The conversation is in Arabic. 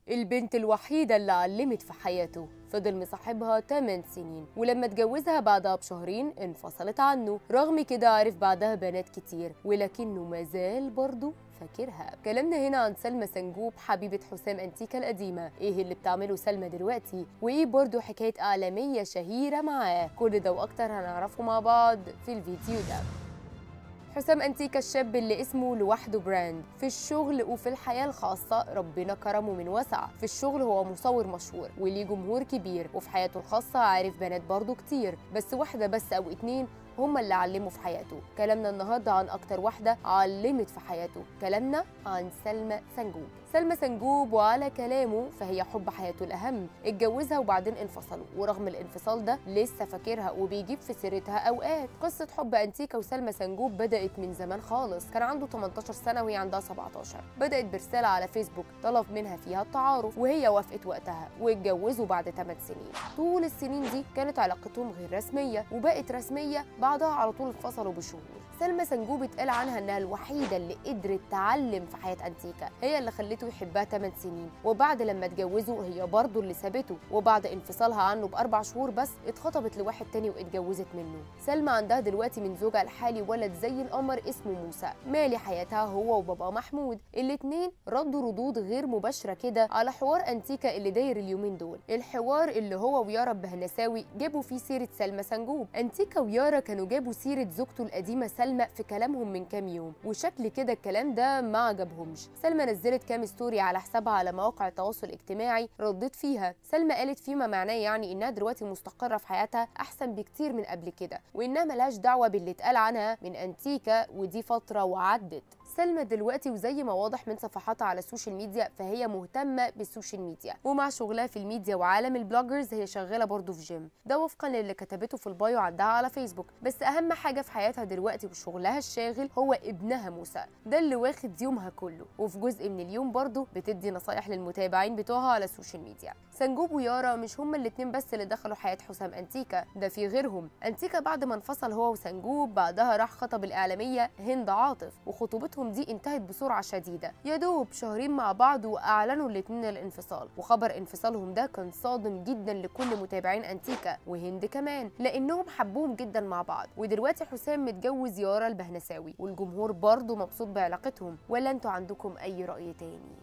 البنت الوحيدة اللي علمت في حياته، فضل مصاحبها 8 سنين، ولما اتجوزها بعدها بشهرين انفصلت عنه. رغم كده عرف بعدها بنات كتير، ولكنه مازال برضه فاكرها. كلامنا هنا عن سلمى سنجوب حبيبة حسام أنتيكا القديمة. ايه اللي بتعمله سلمى دلوقتي، وايه برضه حكاية إعلامية شهيرة معاه؟ كل ده واكتر هنعرفه مع بعض في الفيديو ده. حسام أنتيكا الشاب اللي اسمه لوحده براند في الشغل وفي الحياة الخاصة، ربنا كرمه من وسع. في الشغل هو مصور مشهور وليه جمهور كبير، وفي حياته الخاصة عارف بنات برضه كتير، بس واحدة بس أو اتنين هما اللي علموا في حياته. كلامنا النهارده عن اكتر واحده علمت في حياته، كلامنا عن سلمى سنجوب. سلمى سنجوب وعلى كلامه فهي حب حياته الاهم. اتجوزها وبعدين انفصلوا، ورغم الانفصال ده لسه فاكرها وبيجيب في سيرتها اوقات. قصه حب انتيكا وسلمى سنجوب بدات من زمان خالص. كان عنده 18 سنه وهي عندها 17. بدات برساله على فيسبوك طلب منها فيها التعارف، وهي وافقت وقتها، واتجوزوا بعد 8 سنين. طول السنين دي كانت علاقتهم غير رسميه، وبقت رسميه بعدها على طول انفصلوا بشهور. سلمى سنجوب اتقال عنها انها الوحيده اللي قدرت تعلم في حياه انتيكا، هي اللي خلته يحبها 8 سنين، وبعد لما اتجوزوا هي برضه اللي سابته، وبعد انفصالها عنه ب4 شهور بس اتخطبت لواحد تاني واتجوزت منه. سلمى عندها دلوقتي من زوجها الحالي ولد زي القمر اسمه موسى، مالي حياتها هو وبابا محمود. الاتنين ردوا ردود غير مباشره كده على حوار انتيكا اللي داير اليومين دول، الحوار اللي هو ويارا البهنساوي جابوا فيه سيره سلمى سنجوب. انتيكا ويارا كانوا جابوا سيره زوجته القديمه سلمى في كلامهم من كام يوم، وشكل كده الكلام ده ما عجبهمش. سلمى نزلت كام ستوري على حسابها على مواقع التواصل الاجتماعي ردت فيها. سلمى قالت فيما معناه يعني انها دلوقتي مستقره في حياتها احسن بكتير من قبل كده، وانها ملهاش دعوه باللي اتقال عنها من انتيكا، ودي فتره وعدت. سلمى دلوقتي وزي ما واضح من صفحاتها على السوشيال ميديا فهي مهتمه بالسوشيال ميديا، ومع شغلها في الميديا وعالم البلوجرز هي شغاله برضه في جيم، ده وفقا للي كتبته في البايو عندها على فيسبوك. بس اهم حاجه في حياتها دلوقتي وشغلها الشاغل هو ابنها موسى، ده اللي واخد يومها كله، وفي جزء من اليوم برضه بتدي نصايح للمتابعين بتوعها على السوشيال ميديا. سنجوب ويارا مش هما الاتنين بس اللي دخلوا حياه حسام انتيكا، ده في غيرهم. انتيكا بعد ما انفصل هو وسنجوب بعدها راح خطب الاعلاميه هند عاطف، وخطوبتهم دي انتهت بسرعه شديده، يا دوب شهرين مع بعض واعلنوا الاتنين الانفصال. وخبر انفصالهم ده كان صادم جدا لكل متابعين انتيكا وهند كمان، لانهم حبوهم جدا مع بعض. ودلوقتي حسام متجوز يارا البهنساوي، والجمهور برضه مبسوط بعلاقتهم. ولا انتوا عندكم اي راي تاني؟